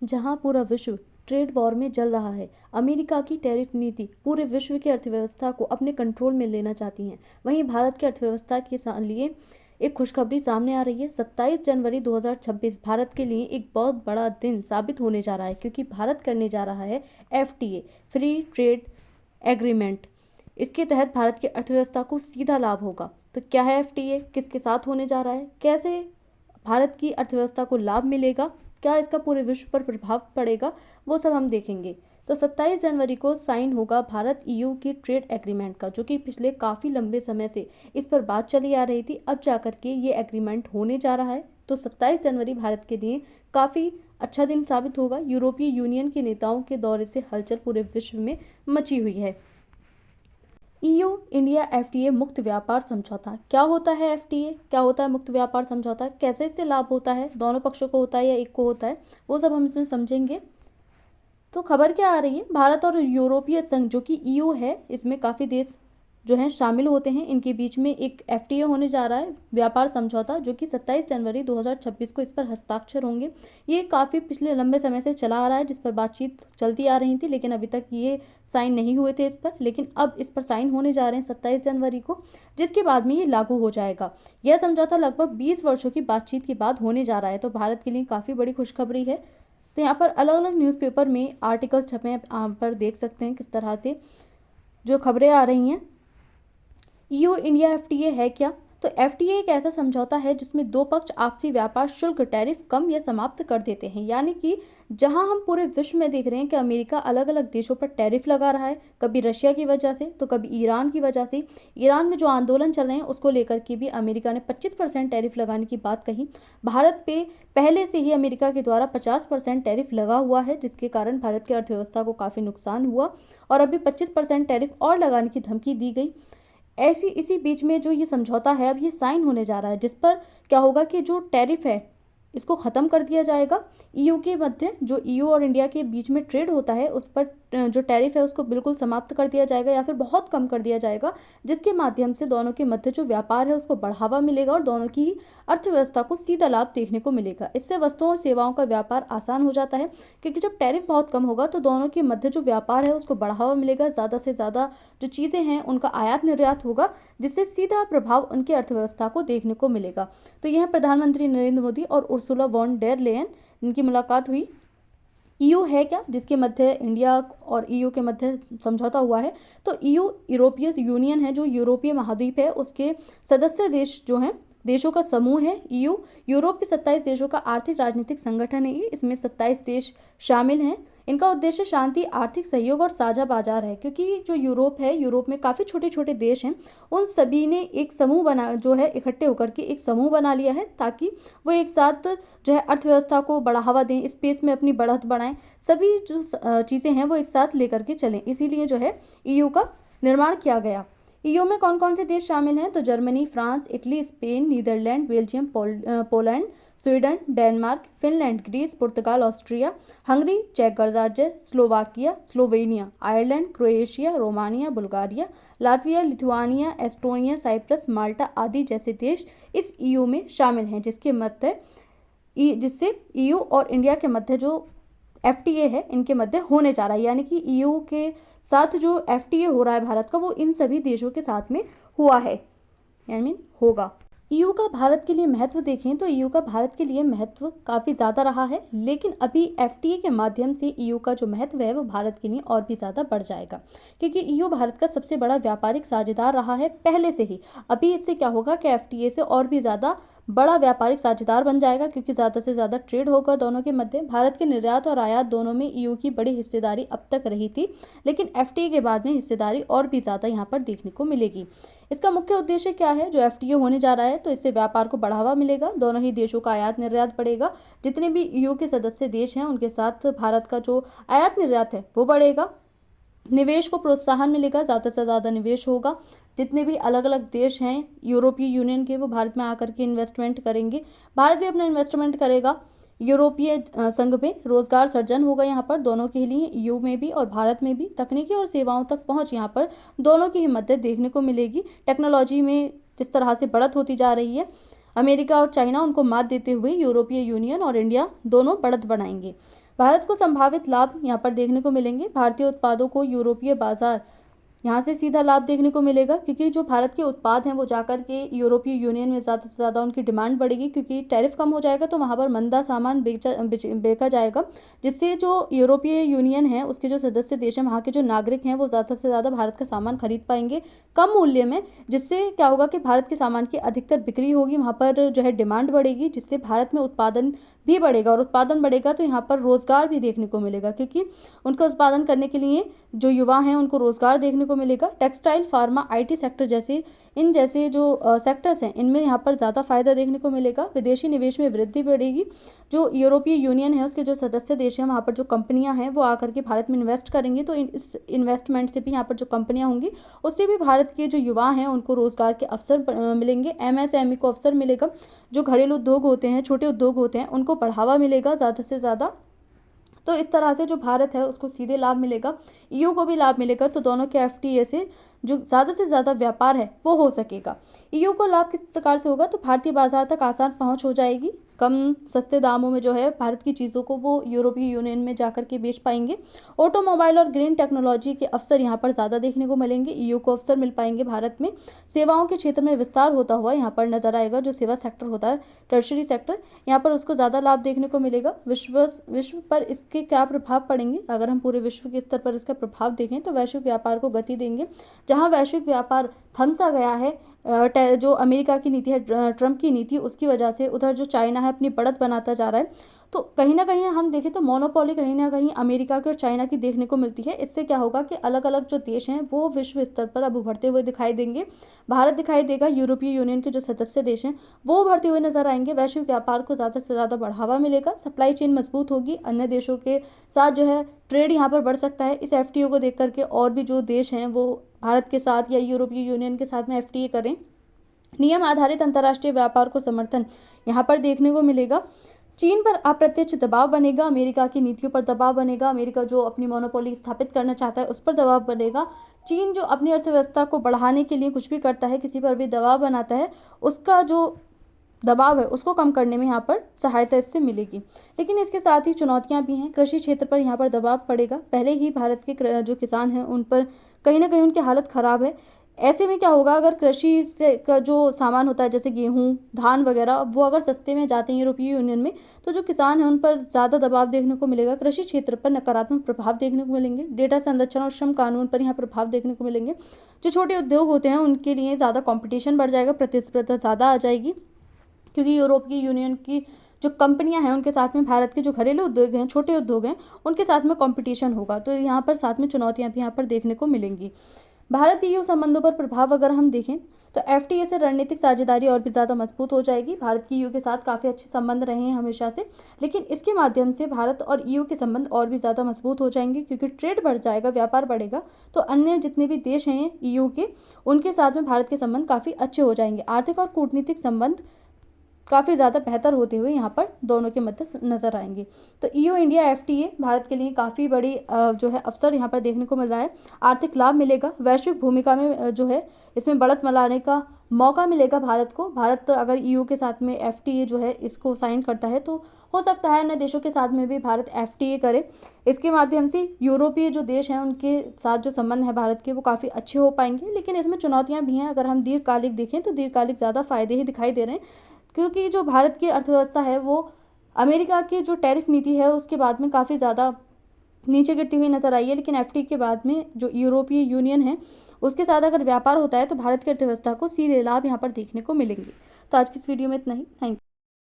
जहां पूरा विश्व ट्रेड वॉर में जल रहा है, अमेरिका की टैरिफ नीति पूरे विश्व की अर्थव्यवस्था को अपने कंट्रोल में लेना चाहती है। वहीं भारत की अर्थव्यवस्था के लिए एक खुशखबरी सामने आ रही है। 27 जनवरी 2026 भारत के लिए एक बहुत बड़ा दिन साबित होने जा रहा है, क्योंकि भारत करने जा रहा है FTA, फ्री ट्रेड एग्रीमेंट। इसके तहत भारत की अर्थव्यवस्था को सीधा लाभ होगा। तो क्या है FTA, किसके साथ होने जा रहा है, कैसे भारत की अर्थव्यवस्था को लाभ मिलेगा, क्या इसका पूरे विश्व पर प्रभाव पड़ेगा, वो सब हम देखेंगे। तो 27 जनवरी को साइन होगा भारत EU की ट्रेड एग्रीमेंट का, जो कि पिछले काफ़ी लंबे समय से इस पर बात चली आ रही थी। अब जाकर के ये एग्रीमेंट होने जा रहा है। तो 27 जनवरी भारत के लिए काफ़ी अच्छा दिन साबित होगा। यूरोपीय यूनियन के नेताओं के दौरे से हलचल पूरे विश्व में मची हुई है। EU इंडिया FTA मुक्त व्यापार समझौता क्या होता है? FTA क्या होता है? मुक्त व्यापार समझौता कैसे इससे लाभ होता है? दोनों पक्षों को होता है या एक को होता है? वो सब हम इसमें समझेंगे। तो खबर क्या आ रही है, भारत और यूरोपीय संघ जो कि EU है, इसमें काफ़ी देश जो हैं शामिल होते हैं। इनके बीच में एक FTA होने जा रहा है, व्यापार समझौता, जो कि 27 जनवरी 2026 को इस पर हस्ताक्षर होंगे। ये काफ़ी पिछले लंबे समय से चला आ रहा है, जिस पर बातचीत चलती आ रही थी, लेकिन अभी तक ये साइन नहीं हुए थे इस पर। लेकिन अब इस पर साइन होने जा रहे हैं 27 जनवरी को, जिसके बाद में ये लागू हो जाएगा। यह समझौता लगभग 20 वर्षों की बातचीत के बाद होने जा रहा है। तो भारत के लिए काफ़ी बड़ी खुशखबरी है। तो यहाँ पर अलग अलग न्यूज़पेपर में आर्टिकल्स छपे हैं, आप पर देख सकते हैं किस तरह से जो खबरें आ रही हैं। EU इंडिया FTA है क्या? तो FTA एक ऐसा समझौता है जिसमें दो पक्ष आपसी व्यापार शुल्क टैरिफ कम या समाप्त कर देते हैं। यानी कि जहां हम पूरे विश्व में देख रहे हैं कि अमेरिका अलग अलग देशों पर टैरिफ लगा रहा है, कभी रशिया की वजह से तो कभी ईरान की वजह से। ईरान में जो आंदोलन चल रहे हैं उसको लेकर के भी अमेरिका ने 25% टैरिफ लगाने की बात कही। भारत पे पहले से ही अमेरिका के द्वारा 50% टैरिफ लगा हुआ है, जिसके कारण भारत की अर्थव्यवस्था को काफ़ी नुकसान हुआ और अभी 25% टैरिफ और लगाने की धमकी दी गई। ऐसी इसी बीच में जो ये समझौता है, अब ये साइन होने जा रहा है, जिस पर क्या होगा कि जो टैरिफ है इसको ख़त्म कर दिया जाएगा। EU के मध्य जो EU और इंडिया के बीच में ट्रेड होता है, उस पर जो टैरिफ है उसको बिल्कुल समाप्त कर दिया जाएगा या फिर बहुत कम कर दिया जाएगा, जिसके माध्यम से दोनों के मध्य जो व्यापार है उसको बढ़ावा मिलेगा और दोनों की अर्थव्यवस्था को सीधा लाभ देखने को मिलेगा। इससे वस्तुओं और सेवाओं का व्यापार आसान हो जाता है, क्योंकि जब टैरिफ बहुत कम होगा तो दोनों के मध्य जो व्यापार है उसको बढ़ावा मिलेगा। ज़्यादा से ज़्यादा जो चीज़ें हैं उनका आयात निर्यात होगा, जिससे सीधा प्रभाव उनकी अर्थव्यवस्था को देखने को मिलेगा। तो यह प्रधानमंत्री नरेंद्र मोदी और उर्सुला वॉन डेर लेयन, इनकी मुलाकात हुई। EU है क्या, जिसके मध्य इंडिया और EU के मध्य समझौता हुआ है? तो EU यूरोपीय यूनियन है, जो यूरोपीय महाद्वीप है उसके सदस्य देश जो हैं, देशों का समूह है। EU यूरोप के 27 देशों का आर्थिक राजनीतिक संगठन है। ये इसमें 27 देश शामिल हैं। इनका उद्देश्य शांति, आर्थिक सहयोग और साझा बाजार है, क्योंकि जो यूरोप है, यूरोप में काफ़ी छोटे छोटे देश हैं, उन सभी ने एक समूह बना, जो है इकट्ठे होकर के एक समूह बना लिया है, ताकि वो एक साथ जो है अर्थव्यवस्था को बढ़ावा दें, स्पेस में अपनी बढ़त बढ़ाएं, सभी जो चीज़ें हैं वो एक साथ लेकर के चलें। इसीलिए जो है EU का निर्माण किया गया। EU में कौन कौन से देश शामिल हैं? तो Germany, France, Italy, Spain, Netherlands, Belgium, Poland, Sweden, Denmark, Finland, Greece, पुर्तगाल, ऑस्ट्रिया, हंगरी, चेक गणराज्य, Slovakia, Slovenia, Ireland, Croatia, Romania, Bulgaria, Latvia, Lithuania, Estonia, Cyprus, Malta आदि जैसे देश इस EU में शामिल हैं, जिससे EU और इंडिया के मध्य जो FTA है इनके मध्य होने जा रहा है। यानी कि EU के साथ जो FTA हो रहा है भारत का, वो इन सभी देशों के साथ में हुआ है, यानी होगा। EU का भारत के लिए महत्व देखें तो EU का भारत के लिए महत्व काफ़ी ज़्यादा रहा है, लेकिन अभी FTA के माध्यम से EU का जो महत्व है वो भारत के लिए और भी ज़्यादा बढ़ जाएगा, क्योंकि EU भारत का सबसे बड़ा व्यापारिक साझेदार रहा है पहले से ही। अभी इससे क्या होगा कि FTA से और भी ज़्यादा बड़ा व्यापारिक साझेदार बन जाएगा, क्योंकि ज़्यादा से ज़्यादा ट्रेड होगा दोनों के मध्य। भारत के निर्यात और आयात दोनों में EU की बड़ी हिस्सेदारी अब तक रही थी, लेकिन FTA के बाद में हिस्सेदारी और भी ज़्यादा यहाँ पर देखने को मिलेगी। इसका मुख्य उद्देश्य क्या है? जो FTA होने जा रहा है, तो इससे व्यापार को बढ़ावा मिलेगा, दोनों ही देशों का आयात निर्यात बढ़ेगा। जितने भी EU के सदस्य देश हैं उनके साथ भारत का जो आयात निर्यात है वो बढ़ेगा। निवेश को प्रोत्साहन मिलेगा, ज़्यादा से ज़्यादा निवेश होगा। जितने भी अलग अलग देश हैं यूरोपीय यूनियन के, वो भारत में आकर के इन्वेस्टमेंट करेंगे, भारत भी अपना इन्वेस्टमेंट करेगा। यूरोपीय संघ में रोजगार सर्जन होगा यहाँ पर दोनों के लिए, EU में भी और भारत में भी। तकनीकी और सेवाओं तक पहुँच यहाँ पर दोनों की ही मदद देखने को मिलेगी। टेक्नोलॉजी में जिस तरह से बढ़त होती जा रही है, अमेरिका और चाइना उनको मात देते हुए यूरोपीय यूनियन और इंडिया दोनों बढ़त बढ़ाएंगे। भारत को संभावित लाभ यहाँ पर देखने को मिलेंगे। भारतीय उत्पादों को यूरोपीय बाजार यहाँ से सीधा लाभ देखने को मिलेगा, क्योंकि जो भारत के उत्पाद हैं वो जाकर के यूरोपीय यूनियन में ज़्यादा से ज़्यादा उनकी डिमांड बढ़ेगी, क्योंकि टैरिफ कम हो जाएगा तो वहाँ पर मंदा सामान बेचा जाएगा, जिससे जो यूरोपीय यूनियन है उसके जो सदस्य देश हैं वहाँ के जो नागरिक हैं वो ज़्यादा से ज़्यादा भारत का सामान खरीद पाएंगे कम मूल्य में, जिससे क्या होगा कि भारत के सामान की अधिकतर बिक्री होगी, वहाँ पर जो है डिमांड बढ़ेगी, जिससे भारत में उत्पादन भी बढ़ेगा, और उत्पादन बढ़ेगा तो यहाँ पर रोजगार भी देखने को मिलेगा, क्योंकि उनका उत्पादन करने के लिए जो युवा हैं उनको रोजगार देखने को मिलेगा। टेक्सटाइल, फार्मा, आईटी सेक्टर जैसे जो सेक्टर्स हैं इनमें यहाँ पर ज़्यादा फायदा देखने को मिलेगा। विदेशी निवेश में वृद्धि बढ़ेगी। जो यूरोपीय यूनियन है उसके जो सदस्य देश हैं वहाँ पर जो कंपनियां हैं वो आकर के भारत में इन्वेस्ट करेंगे, तो इस इन्वेस्टमेंट से भी यहाँ पर जो कंपनियां होंगी उससे भी भारत के जो युवा हैं उनको रोजगार के अवसर मिलेंगे। एमएसएमई को अवसर मिलेगा। जो घरेलू उद्योग होते हैं, छोटे उद्योग होते हैं, उनको बढ़ावा मिलेगा ज़्यादा से ज़्यादा। तो इस तरह से जो भारत है उसको सीधे लाभ मिलेगा, ईयू को भी लाभ मिलेगा। तो दोनों के एफटीए से जो ज़्यादा से ज़्यादा व्यापार है वो हो सकेगा। ईयू को लाभ किस प्रकार से होगा, तो भारतीय बाजार तक आसान पहुंच हो जाएगी। कम सस्ते दामों में जो है भारत की चीज़ों को वो यूरोपीय यूनियन में जाकर के बेच पाएंगे। ऑटोमोबाइल और ग्रीन टेक्नोलॉजी के अवसर यहाँ पर ज़्यादा देखने को मिलेंगे। ईयू को अवसर मिल पाएंगे भारत में। सेवाओं के क्षेत्र में विस्तार होता हुआ यहाँ पर नजर आएगा। जो सेवा सेक्टर होता है, टर्शरी सेक्टर, यहाँ पर उसको ज़्यादा लाभ देखने को मिलेगा। विश्व पर इसके क्या प्रभाव पड़ेंगे, अगर हम पूरे विश्व के स्तर पर इसका प्रभाव देखें तो वैश्विक व्यापार को गति देंगे। जहाँ वैश्विक व्यापार थम सा गया है जो अमेरिका की नीति है, ट्रंप की नीति, उसकी वजह से उधर जो चाइना है अपनी बढ़त बनाता जा रहा है, तो कहीं ना कहीं हम देखें तो मोनोपोली कहीं ना कहीं अमेरिका की और चाइना की देखने को मिलती है। इससे क्या होगा कि अलग अलग जो देश हैं वो विश्व स्तर पर अब उभरते हुए दिखाई देंगे। भारत दिखाई देगा, यूरोपीय यूनियन के जो सदस्य देश हैं वो उभरते हुए नजर आएंगे। वैश्विक व्यापार को ज़्यादा से ज़्यादा बढ़ावा मिलेगा। सप्लाई चेन मजबूत होगी। अन्य देशों के साथ जो है ट्रेड यहाँ पर बढ़ सकता है। इस एफटीओ को देख करके और भी जो देश हैं वो भारत के साथ या यूरोपीय यूनियन के साथ में एफटीए करें। नियम आधारित अंतर्राष्ट्रीय व्यापार को समर्थन यहाँ पर देखने को मिलेगा। चीन पर अप्रत्यक्ष दबाव बनेगा। अमेरिका की नीतियों पर दबाव बनेगा। अमेरिका जो अपनी मोनोपोली स्थापित करना चाहता है उस पर दबाव बनेगा। चीन जो अपनी अर्थव्यवस्था को बढ़ाने के लिए कुछ भी करता है, किसी पर भी दबाव बनाता है, उसका जो दबाव है उसको कम करने में यहाँ पर सहायता इससे मिलेगी। लेकिन इसके साथ ही चुनौतियाँ भी हैं। कृषि क्षेत्र पर यहाँ पर दबाव पड़ेगा। पहले ही भारत के जो किसान हैं उन पर कहीं ना कहीं उनकी हालत ख़राब है। ऐसे में क्या होगा, अगर कृषि से का जो सामान होता है जैसे गेहूं, धान वगैरह, वो अगर सस्ते में जाते हैं यूरोपीय यूनियन में, तो जो किसान हैं उन पर ज़्यादा दबाव देखने को मिलेगा। कृषि क्षेत्र पर नकारात्मक प्रभाव देखने को मिलेंगे। डेटा संरक्षण और श्रम कानून पर यहाँ प्रभाव देखने को मिलेंगे। जो छोटे उद्योग होते हैं उनके लिए ज़्यादा कॉम्पिटिशन बढ़ जाएगा, प्रतिस्पर्धा ज़्यादा आ जाएगी, क्योंकि यूरोपीय यूनियन की जो कंपनियां हैं उनके साथ में भारत के जो घरेलू उद्योग हैं, छोटे उद्योग हैं, उनके साथ में कंपटीशन होगा। तो यहाँ पर साथ में चुनौतियाँ भी यहाँ पर देखने को मिलेंगी। भारत ईयू संबंधों पर प्रभाव अगर हम देखें तो एफटीए से रणनीतिक साझेदारी और भी ज़्यादा मजबूत हो जाएगी। भारत की ईयू के साथ काफ़ी अच्छे संबंध रहे हैं हमेशा से, लेकिन इसके माध्यम से भारत और ईयू के संबंध और भी ज़्यादा मजबूत हो जाएंगे, क्योंकि ट्रेड बढ़ जाएगा, व्यापार बढ़ेगा। तो अन्य जितने भी देश हैं ईयू के, उनके साथ में भारत के संबंध काफ़ी अच्छे हो जाएंगे। आर्थिक और कूटनीतिक संबंध काफ़ी ज़्यादा बेहतर होते हुए यहाँ पर दोनों के मध्य नजर आएंगे। तो ईयू इंडिया एफटीए भारत के लिए काफ़ी बड़ी जो है अवसर यहाँ पर देखने को मिल रहा है। आर्थिक लाभ मिलेगा। वैश्विक भूमिका में जो है इसमें बढ़त लाने का मौका मिलेगा भारत को। भारत अगर ईयू के साथ में एफटीए जो है इसको साइन करता है तो हो सकता है अन्य देशों के साथ में भी भारत एफटीए करे। इसके माध्यम से यूरोपीय जो देश हैं उनके साथ जो संबंध है भारत के वो काफ़ी अच्छे हो पाएंगे। लेकिन इसमें चुनौतियाँ भी हैं। अगर हम दीर्घकालिक देखें तो दीर्घकालिक ज़्यादा फायदे ही दिखाई दे रहे हैं, क्योंकि जो भारत की अर्थव्यवस्था है वो अमेरिका की जो टैरिफ नीति है उसके बाद में काफ़ी ज़्यादा नीचे गिरती हुई नजर आई है। लेकिन एफटीए के बाद में जो यूरोपीय यूनियन है उसके साथ अगर व्यापार होता है तो भारत की अर्थव्यवस्था को सीधे लाभ यहाँ पर देखने को मिलेंगे। तो आज की इस वीडियो में इतना ही। Thank you.